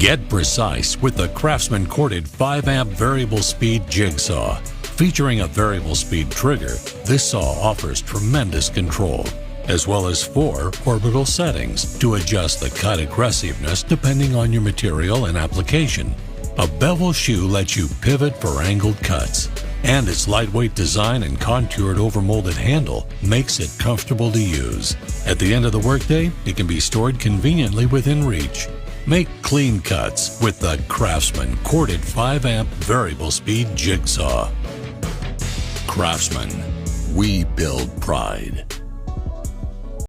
Get precise with the CRAFTSMAN corded 5-amp variable speed jig saw. Featuring a variable speed trigger, this saw offers tremendous control, as well as 4 orbital settings to adjust the cut aggressiveness depending on your material and application. A bevel shoe lets you pivot for angled cuts, and its lightweight design and contoured overmolded handle makes it comfortable to use. At the end of the workday, it can be stored conveniently within reach. Make clean cuts with the CRAFTSMAN corded 5-amp variable speed jig saw. CRAFTSMAN, we build pride.